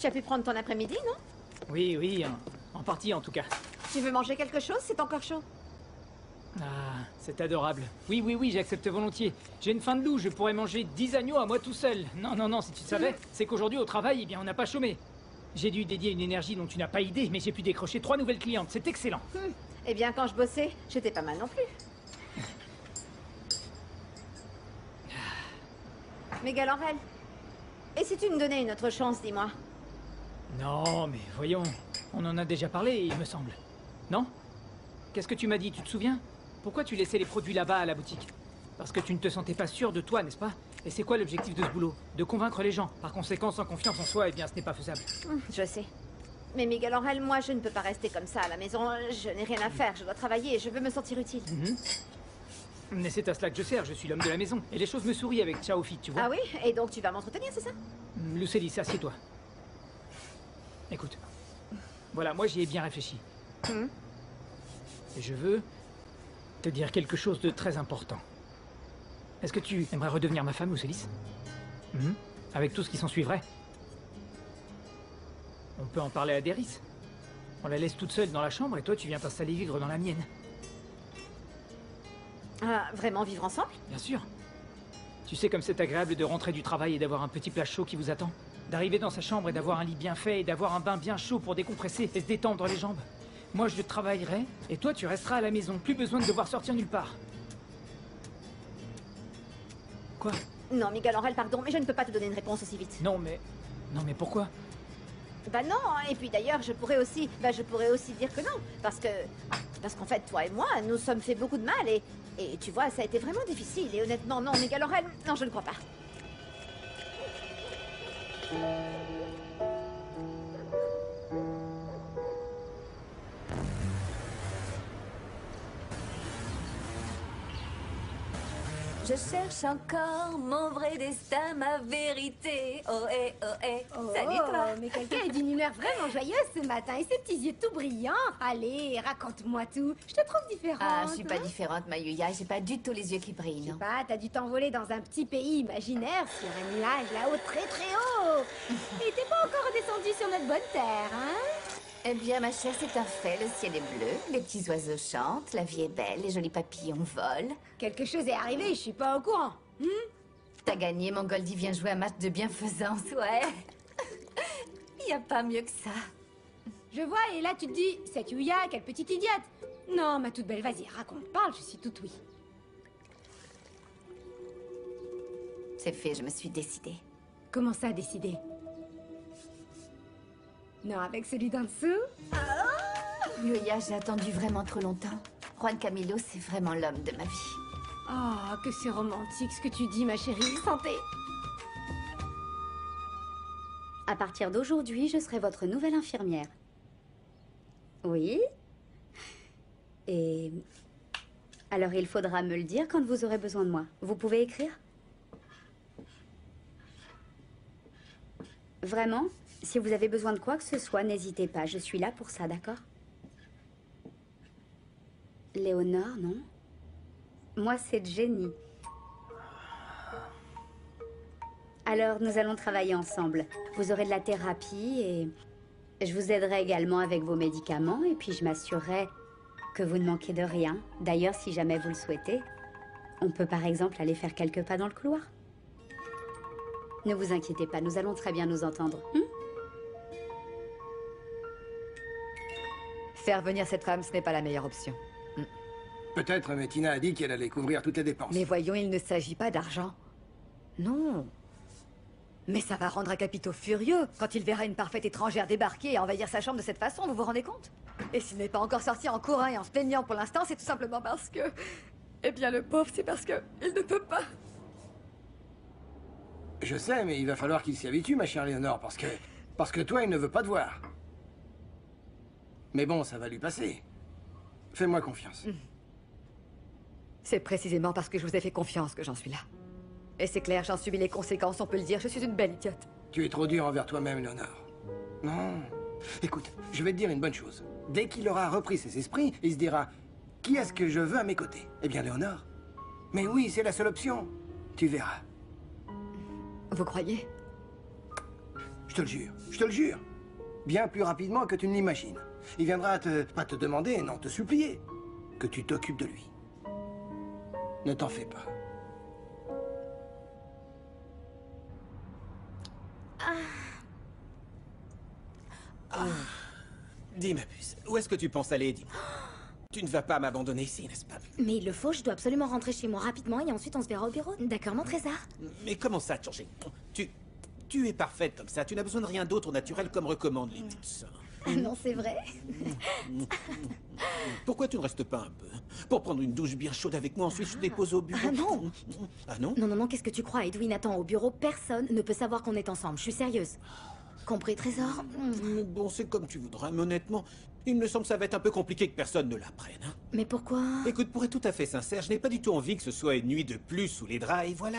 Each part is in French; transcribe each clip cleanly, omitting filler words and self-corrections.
Tu as pu prendre ton après-midi, non? Oui, oui, en partie en tout cas. Tu veux manger quelque chose? C'est encore chaud. Ah, c'est adorable. Oui, oui, oui, j'accepte volontiers. J'ai une faim de loup, je pourrais manger 10 agneaux à moi tout seul. Non, non, non, si tu savais, c'est qu'aujourd'hui au travail, eh bien, on n'a pas chômé. J'ai dû dédier une énergie dont tu n'as pas idée, mais j'ai pu décrocher 3 nouvelles clientes, c'est excellent. Eh bien, quand je bossais, j'étais pas mal non plus. Mais Galanrel, et si tu me donnais une autre chance, dis-moi? Non, mais voyons, on en a déjà parlé, il me semble. Non? Qu'est-ce que tu m'as dit, tu te souviens? Pourquoi tu laissais les produits là-bas à la boutique? Parce que tu ne te sentais pas sûr de toi, n'est-ce pas? Et c'est quoi l'objectif de ce boulot? De convaincre les gens. Par conséquent, sans confiance en soi, eh bien, ce n'est pas faisable. Je sais. Mais Miguel Angel, moi, je ne peux pas rester comme ça à la maison. Je n'ai rien à faire, je dois travailler et je veux me sentir utile. Mais c'est à cela que je sers, je suis l'homme de la maison. Et les choses me sourient avec Chaofi, tu vois? Ah oui? Et donc tu vas m'entretenir, c'est ça? Lucélis, assieds-toi. Écoute. Voilà, moi j'y ai bien réfléchi. Et je veux te dire quelque chose de très important. Est-ce que tu aimerais redevenir ma femme, Lucélis? Avec tout ce qui s'en suivrait? On peut en parler à Déris. On la laisse toute seule dans la chambre et toi tu viens t'installer vivre dans la mienne. Ah, vraiment vivre ensemble? Bien sûr. Tu sais comme c'est agréable de rentrer du travail et d'avoir un petit plat chaud qui vous attend? D'arriver dans sa chambre et d'avoir un lit bien fait et d'avoir un bain bien chaud pour décompresser et se détendre les jambes. Moi je travaillerai et toi tu resteras à la maison. Plus besoin de devoir sortir nulle part. Quoi? Non, Miguel Angel, pardon, mais je ne peux pas te donner une réponse aussi vite. Non mais... Non mais pourquoi? Bah non, et puis d'ailleurs, je pourrais aussi dire que non, parce qu'en fait, toi et moi, nous sommes fait beaucoup de mal, et tu vois, ça a été vraiment difficile, et honnêtement, non, Miguel Angel, non, je ne crois pas. Je cherche encore mon vrai destin, ma vérité. Oh eh, oh eh. Salut toi. Mais quelqu'un est d'une humeur vraiment joyeuse ce matin et ses petits yeux tout brillants. Allez, raconte-moi tout. Je te trouve différente. Ah, je suis pas différente, Mayuya. J'ai pas du tout les yeux qui brillent, non. Bah, t'as dû t'envoler dans un petit pays imaginaire sur un nuage là-haut très très haut. Et t'es pas encore redescendu sur notre bonne terre, hein? Eh bien, ma chère, c'est un fait. Le ciel est bleu, les petits oiseaux chantent, la vie est belle, les jolis papillons volent. Quelque chose est arrivé, je suis pas au courant. T'as gagné, mon Goldie vient jouer un match de bienfaisance, ouais. Y a pas mieux que ça. Je vois, et là tu te dis, cette Yuya, quelle petite idiote. Non, ma toute belle, vas-y, raconte, parle, je suis toute oui. C'est fait, je me suis décidée. Comment ça, décider? Non, avec celui d'en dessous? Yuya, j'ai attendu vraiment trop longtemps. Juan Camilo, c'est vraiment l'homme de ma vie. Oh, que c'est romantique ce que tu dis, ma chérie. Santé! À partir d'aujourd'hui, je serai votre nouvelle infirmière. Oui? Et... alors il faudra me le dire quand vous aurez besoin de moi. Vous pouvez écrire? Vraiment? Si vous avez besoin de quoi que ce soit, n'hésitez pas. Je suis là pour ça, d'accord? Léonore, non? Moi, c'est Jenny. Alors, nous allons travailler ensemble. Vous aurez de la thérapie et je vous aiderai également avec vos médicaments et puis je m'assurerai que vous ne manquez de rien. D'ailleurs, si jamais vous le souhaitez, on peut par exemple aller faire quelques pas dans le couloir. Ne vous inquiétez pas, nous allons très bien nous entendre. Faire venir cette femme, ce n'est pas la meilleure option. Peut-être, mais Tina a dit qu'elle allait couvrir toutes les dépenses. Mais voyons, il ne s'agit pas d'argent. Non. Mais ça va rendre un capitau furieux quand il verra une parfaite étrangère débarquer et envahir sa chambre de cette façon, vous vous rendez compte? Et s'il n'est pas encore sorti en courant et en se plaignant pour l'instant, c'est tout simplement parce que... Eh bien, le pauvre, c'est parce que il ne peut pas. Je sais, mais il va falloir qu'il s'y habitue, ma chère Léonore, parce que toi, il ne veut pas te voir. Mais bon, ça va lui passer. Fais-moi confiance. C'est précisément parce que je vous ai fait confiance que j'en suis là. Et c'est clair, j'en subis les conséquences, on peut le dire, je suis une belle idiote. Tu es trop dur envers toi-même, Léonore. Non. Écoute, je vais te dire une bonne chose. Dès qu'il aura repris ses esprits, il se dira « Qui est-ce que je veux à mes côtés ?» Eh bien, Léonore. Mais oui, c'est la seule option. Tu verras. Vous croyez? Je te le jure, je te le jure. Bien plus rapidement que tu ne l'imagines. Il viendra pas te demander, non, te supplier que tu t'occupes de lui. Ne t'en fais pas. Dis, ma puce, où est-ce que tu penses aller, dis-moi? Tu ne vas pas m'abandonner ici, n'est-ce pas? Mais il le faut, je dois absolument rentrer chez moi rapidement et ensuite on se verra au bureau. D'accord, mon trésor? Mais comment ça, Georgie? Tu es parfaite comme ça, tu n'as besoin de rien d'autre au naturel comme recommandent les tips. Ah non, c'est vrai. Pourquoi tu ne restes pas un peu? Pour prendre une douche bien chaude avec moi, ensuite je te dépose au bureau. Ah non! Ah non? Non, non, non, qu'est-ce que tu crois, Edwin? Attends, au bureau, personne ne peut savoir qu'on est ensemble. Je suis sérieuse. Compris, trésor? Mais bon, c'est comme tu voudras, mais honnêtement, il me semble que ça va être un peu compliqué que personne ne l'apprenne. Hein. Mais pourquoi? Écoute, pour être tout à fait sincère, je n'ai pas du tout envie que ce soit une nuit de plus sous les draps, et voilà.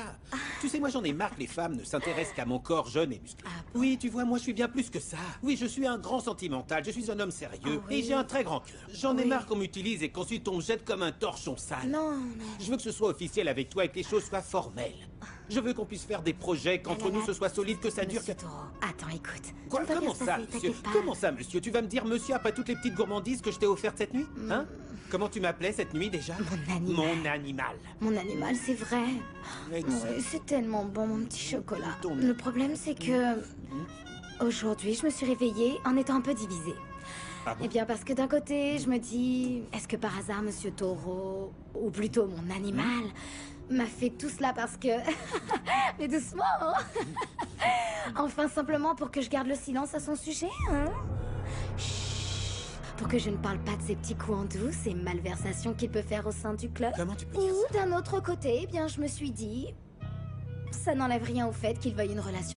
Tu sais, moi j'en ai marre que les femmes ne s'intéressent qu'à mon corps jeune et musclé. Oui, tu vois, moi je suis bien plus que ça. Oui, je suis un grand sentimental, je suis un homme sérieux, et j'ai un très grand cœur. J'en ai marre qu'on m'utilise et qu'ensuite on me jette comme un torchon sale. Non, non. Je veux que ce soit officiel avec toi et que les choses soient formelles. Je veux qu'on puisse faire des projets, qu'entre nous ce soit solide, que ça dure... Monsieur Taureau, attends, écoute. Quoi? Tu peux Comment bien se ça, passer, monsieur? t'inquiète pas. Comment ça, monsieur? Tu vas me dire monsieur après toutes les petites gourmandises que je t'ai offertes cette nuit? Hein? Comment tu m'appelais cette nuit déjà? Mon animal. Mon animal. Mon animal, c'est vrai. Exact. Oui, c'est tellement bon, mon petit chocolat. Ton- Le problème, c'est que... Aujourd'hui, je me suis réveillée en étant un peu divisée. Ah bon? Eh bien, parce que d'un côté, je me dis... Est-ce que par hasard, Monsieur Taureau, ou plutôt mon animal, m'a fait tout cela parce que... Mais doucement, hein. Enfin, simplement pour que je garde le silence à son sujet, hein. Chut. Pour que je ne parle pas de ces petits coups en douce et malversations qu'il peut faire au sein du club. Comment tu peux dire ça? Ou d'un autre côté, eh bien, je me suis dit... Ça n'enlève rien au fait qu'il veuille une relation